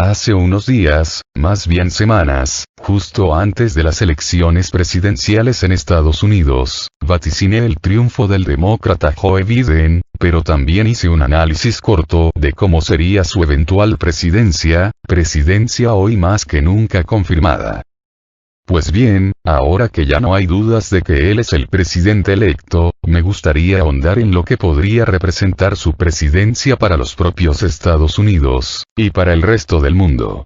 Hace unos días, más bien semanas, justo antes de las elecciones presidenciales en Estados Unidos, vaticiné el triunfo del demócrata Joe Biden, pero también hice un análisis corto de cómo sería su eventual presidencia hoy más que nunca confirmada. Pues bien, ahora que ya no hay dudas de que él es el presidente electo, me gustaría ahondar en lo que podría representar su presidencia para los propios Estados Unidos, y para el resto del mundo.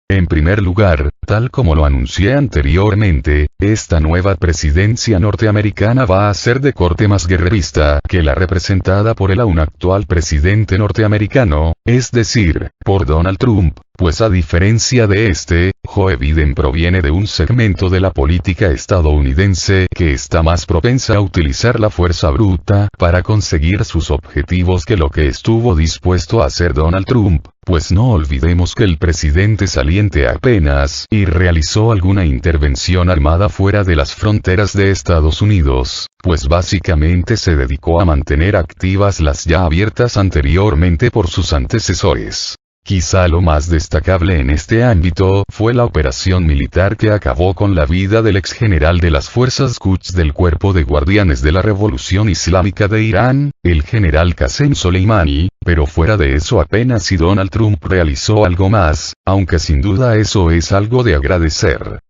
En primer lugar, tal como lo anuncié anteriormente, esta nueva presidencia norteamericana va a ser de corte más guerrerista que la representada por el aún actual presidente norteamericano, es decir, por Donald Trump, pues a diferencia de este, Joe Biden proviene de un segmento de la política estadounidense que está más propensa a utilizar la fuerza bruta para conseguir sus objetivos que lo que estuvo dispuesto a hacer Donald Trump, pues no olvidemos que el presidente saliente apenas y realizó alguna intervención armada fuera de las fronteras de Estados Unidos, pues básicamente se dedicó a mantener activas las ya abiertas anteriormente por sus antecesores. Quizá lo más destacable en este ámbito fue la operación militar que acabó con la vida del ex general de las fuerzas Quds del Cuerpo de Guardianes de la Revolución Islámica de Irán, el general Qasem Soleimani, pero fuera de eso apenas si Donald Trump realizó algo más, aunque sin duda eso es algo de agradecer.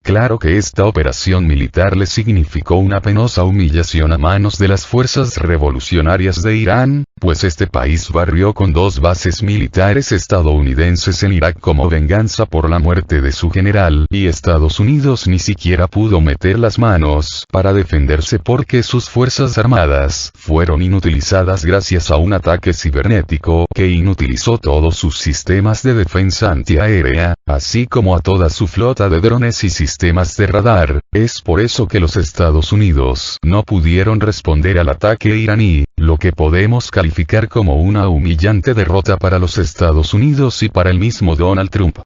Claro que esta operación militar le significó una penosa humillación a manos de las fuerzas revolucionarias de Irán, pues este país barrió con 2 bases militares estadounidenses en Irak como venganza por la muerte de su general, y Estados Unidos ni siquiera pudo meter las manos para defenderse porque sus fuerzas armadas fueron inutilizadas gracias a un ataque cibernético que inutilizó todos sus sistemas de defensa antiaérea, así como a toda su flota de drones y sistemas de radar. Es por eso que los Estados Unidos no pudieron responder al ataque iraní, lo que podemos calificar como una humillante derrota para los Estados Unidos y para el mismo Donald Trump.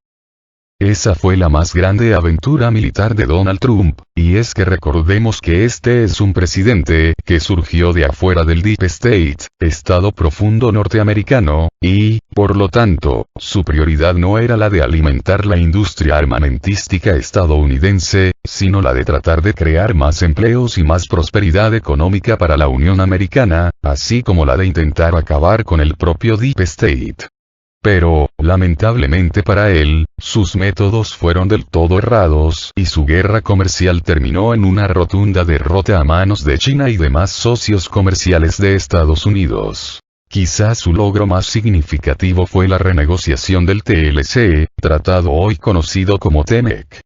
Esa fue la más grande aventura militar de Donald Trump, y es que recordemos que este es un presidente que surgió de afuera del Deep State, Estado profundo norteamericano, y, por lo tanto, su prioridad no era la de alimentar la industria armamentística estadounidense, sino la de tratar de crear más empleos y más prosperidad económica para la Unión Americana, así como la de intentar acabar con el propio Deep State. Pero, lamentablemente para él, sus métodos fueron del todo errados y su guerra comercial terminó en una rotunda derrota a manos de China y demás socios comerciales de Estados Unidos. Quizás su logro más significativo fue la renegociación del TLC, tratado hoy conocido como TEMEC.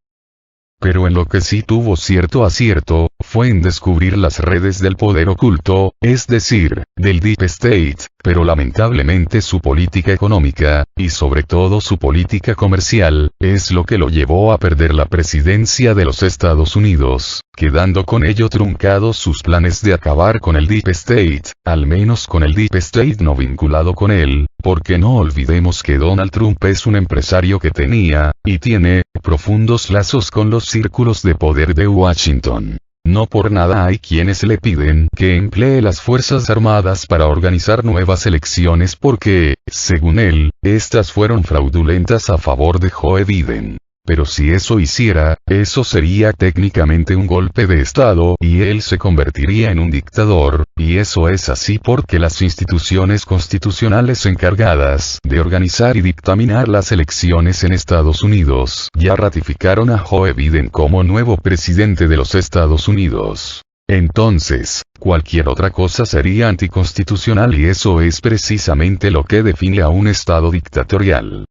Pero en lo que sí tuvo cierto acierto, fue en descubrir las redes del poder oculto, es decir, del Deep State, pero lamentablemente su política económica, y sobre todo su política comercial, es lo que lo llevó a perder la presidencia de los Estados Unidos, quedando con ello truncados sus planes de acabar con el Deep State, al menos con el Deep State no vinculado con él, porque no olvidemos que Donald Trump es un empresario que tenía, y tiene, profundos lazos con los círculos de poder de Washington. No por nada hay quienes le piden que emplee las Fuerzas Armadas para organizar nuevas elecciones porque, según él, estas fueron fraudulentas a favor de Joe Biden. Pero si eso hiciera, eso sería técnicamente un golpe de Estado y él se convertiría en un dictador, y eso es así porque las instituciones constitucionales encargadas de organizar y dictaminar las elecciones en Estados Unidos ya ratificaron a Joe Biden como nuevo presidente de los Estados Unidos. Entonces, cualquier otra cosa sería anticonstitucional y eso es precisamente lo que define a un Estado dictatorial.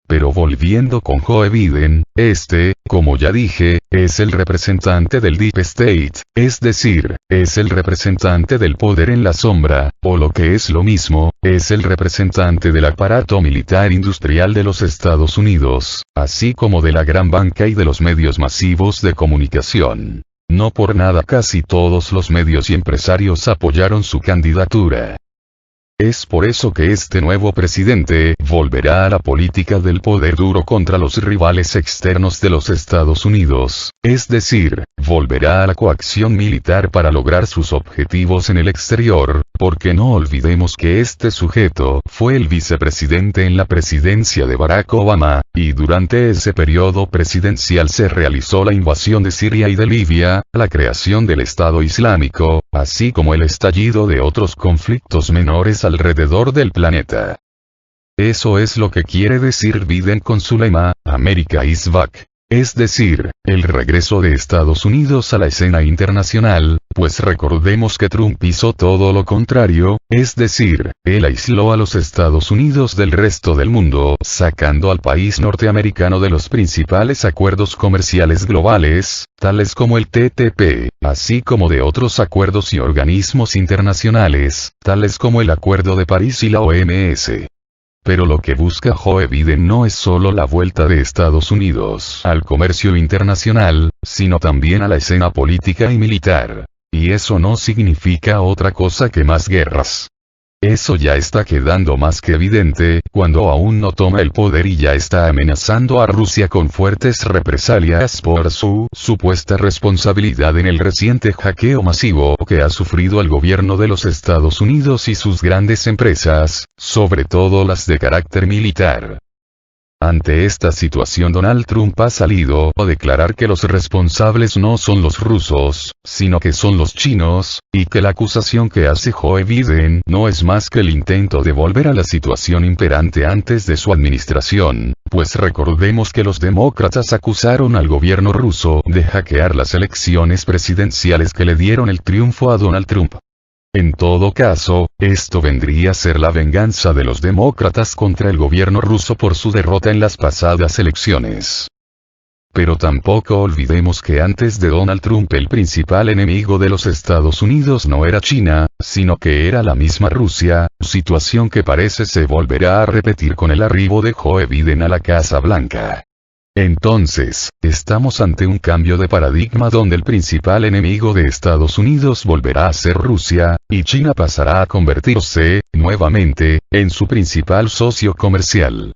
Pero volviendo con Joe Biden, como ya dije, es el representante del Deep State, es decir, es el representante del poder en la sombra, o lo que es lo mismo, es el representante del aparato militar industrial de los Estados Unidos, así como de la gran banca y de los medios masivos de comunicación. No por nada casi todos los medios y empresarios apoyaron su candidatura. Es por eso que este nuevo presidente volverá a la política del poder duro contra los rivales externos de los Estados Unidos, es decir, volverá a la coacción militar para lograr sus objetivos en el exterior, porque no olvidemos que este sujeto fue el vicepresidente en la presidencia de Barack Obama, y durante ese periodo presidencial se realizó la invasión de Siria y de Libia, la creación del Estado Islámico, así como el estallido de otros conflictos menores alrededor del planeta. Eso es lo que quiere decir Biden con su lema, America is back. Es decir, el regreso de Estados Unidos a la escena internacional, pues recordemos que Trump hizo todo lo contrario, es decir, él aisló a los Estados Unidos del resto del mundo, sacando al país norteamericano de los principales acuerdos comerciales globales, tales como el TTP, así como de otros acuerdos y organismos internacionales, tales como el Acuerdo de París y la OMS. Pero lo que busca Joe Biden no es solo la vuelta de Estados Unidos al comercio internacional, sino también a la escena política y militar. Y eso no significa otra cosa que más guerras. Eso ya está quedando más que evidente, cuando aún no toma el poder y ya está amenazando a Rusia con fuertes represalias por su supuesta responsabilidad en el reciente hackeo masivo que ha sufrido el gobierno de los Estados Unidos y sus grandes empresas, sobre todo las de carácter militar. Ante esta situación Donald Trump ha salido a declarar que los responsables no son los rusos, sino que son los chinos, y que la acusación que hace Joe Biden no es más que el intento de volver a la situación imperante antes de su administración, pues recordemos que los demócratas acusaron al gobierno ruso de hackear las elecciones presidenciales que le dieron el triunfo a Donald Trump. En todo caso, esto vendría a ser la venganza de los demócratas contra el gobierno ruso por su derrota en las pasadas elecciones. Pero tampoco olvidemos que antes de Donald Trump el principal enemigo de los Estados Unidos no era China, sino que era la misma Rusia, situación que parece se volverá a repetir con el arribo de Joe Biden a la Casa Blanca. Entonces, estamos ante un cambio de paradigma donde el principal enemigo de Estados Unidos volverá a ser Rusia, y China pasará a convertirse, nuevamente, en su principal socio comercial.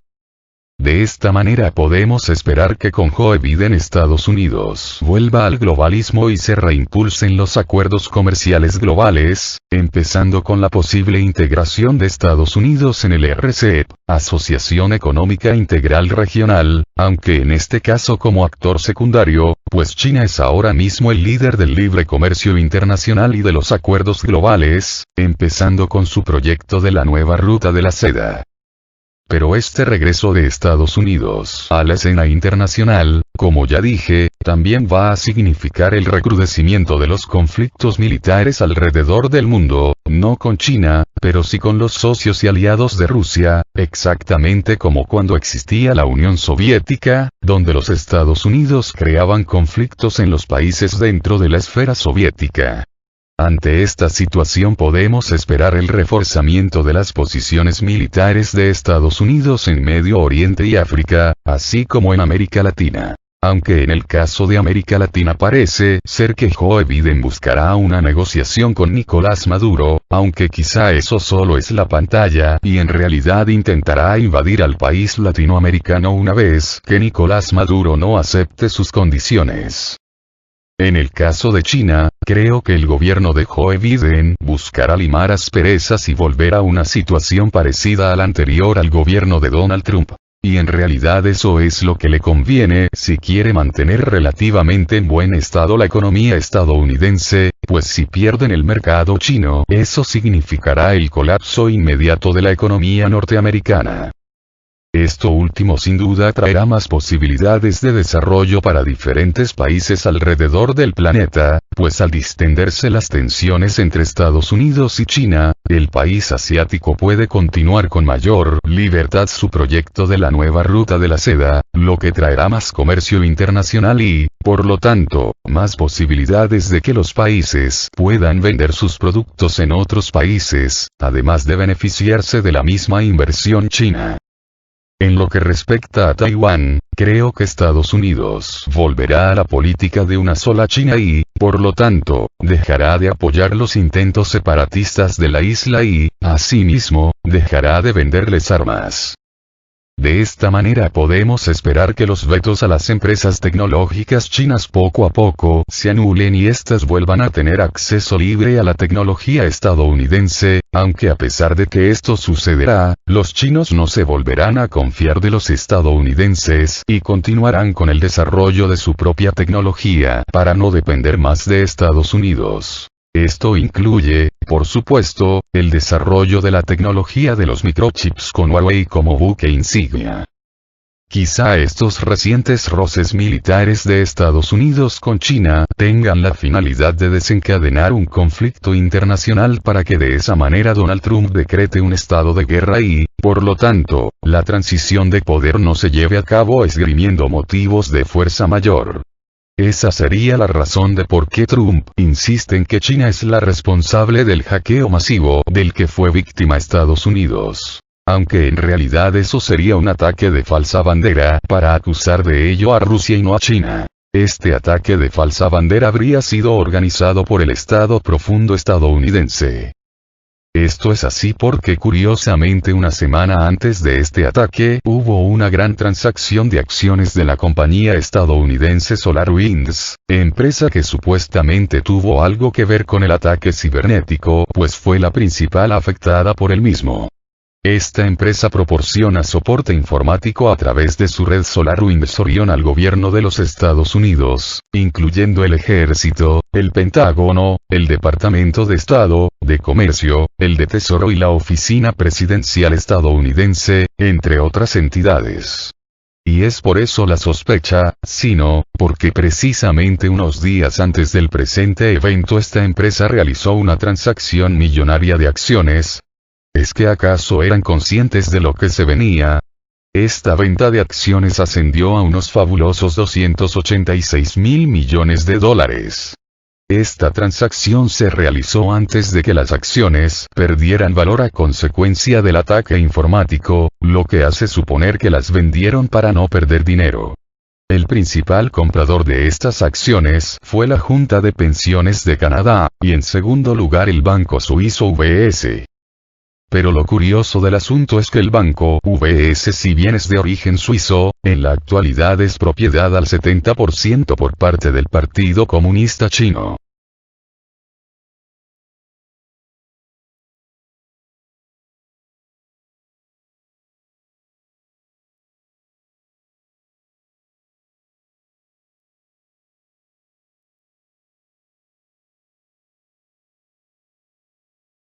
De esta manera podemos esperar que con Joe Biden Estados Unidos vuelva al globalismo y se reimpulsen los acuerdos comerciales globales, empezando con la posible integración de Estados Unidos en el RCEP, Asociación Económica Integral Regional, aunque en este caso como actor secundario, pues China es ahora mismo el líder del libre comercio internacional y de los acuerdos globales, empezando con su proyecto de la nueva ruta de la seda. Pero este regreso de Estados Unidos a la escena internacional, como ya dije, también va a significar el recrudecimiento de los conflictos militares alrededor del mundo, no con China, pero sí con los socios y aliados de Rusia, exactamente como cuando existía la Unión Soviética, donde los Estados Unidos creaban conflictos en los países dentro de la esfera soviética. Ante esta situación podemos esperar el reforzamiento de las posiciones militares de Estados Unidos en Medio Oriente y África, así como en América Latina. Aunque en el caso de América Latina parece ser que Joe Biden buscará una negociación con Nicolás Maduro, aunque quizá eso solo es la pantalla y en realidad intentará invadir al país latinoamericano una vez que Nicolás Maduro no acepte sus condiciones. En el caso de China, creo que el gobierno de Joe Biden buscará limar asperezas y volver a una situación parecida a la anterior al gobierno de Donald Trump. Y en realidad eso es lo que le conviene si quiere mantener relativamente en buen estado la economía estadounidense, pues si pierden el mercado chino, eso significará el colapso inmediato de la economía norteamericana. Esto último sin duda traerá más posibilidades de desarrollo para diferentes países alrededor del planeta, pues al distenderse las tensiones entre Estados Unidos y China, el país asiático puede continuar con mayor libertad su proyecto de la nueva ruta de la seda, lo que traerá más comercio internacional y, por lo tanto, más posibilidades de que los países puedan vender sus productos en otros países, además de beneficiarse de la misma inversión china. En lo que respecta a Taiwán, creo que Estados Unidos volverá a la política de una sola China y, por lo tanto, dejará de apoyar los intentos separatistas de la isla y, asimismo, dejará de venderles armas. De esta manera podemos esperar que los vetos a las empresas tecnológicas chinas poco a poco se anulen y éstas vuelvan a tener acceso libre a la tecnología estadounidense, aunque a pesar de que esto sucederá, los chinos no se volverán a confiar de los estadounidenses y continuarán con el desarrollo de su propia tecnología para no depender más de Estados Unidos. Esto incluye, por supuesto, el desarrollo de la tecnología de los microchips con Huawei como buque insignia. Quizá estos recientes roces militares de Estados Unidos con China tengan la finalidad de desencadenar un conflicto internacional para que de esa manera Donald Trump decrete un estado de guerra y, por lo tanto, la transición de poder no se lleve a cabo esgrimiendo motivos de fuerza mayor. Esa sería la razón de por qué Trump insiste en que China es la responsable del hackeo masivo del que fue víctima Estados Unidos. Aunque en realidad eso sería un ataque de falsa bandera para acusar de ello a Rusia y no a China. Este ataque de falsa bandera habría sido organizado por el Estado profundo estadounidense. Esto es así porque curiosamente una semana antes de este ataque hubo una gran transacción de acciones de la compañía estadounidense SolarWinds, empresa que supuestamente tuvo algo que ver con el ataque cibernético pues fue la principal afectada por el mismo. Esta empresa proporciona soporte informático a través de su red SolarWinds Orion al gobierno de los Estados Unidos, incluyendo el Ejército, el Pentágono, el Departamento de Estado, de Comercio, el de Tesoro y la Oficina Presidencial estadounidense, entre otras entidades. Y es por eso la sospecha, sino, porque precisamente unos días antes del presente evento esta empresa realizó una transacción millonaria de acciones. ¿Es que acaso eran conscientes de lo que se venía? Esta venta de acciones ascendió a unos fabulosos 286.000 millones de dólares. Esta transacción se realizó antes de que las acciones perdieran valor a consecuencia del ataque informático, lo que hace suponer que las vendieron para no perder dinero. El principal comprador de estas acciones fue la Junta de Pensiones de Canadá, y en segundo lugar el banco suizo UBS. Pero lo curioso del asunto es que el banco UBS, si bien es de origen suizo, en la actualidad es propiedad al 70% por parte del Partido Comunista Chino.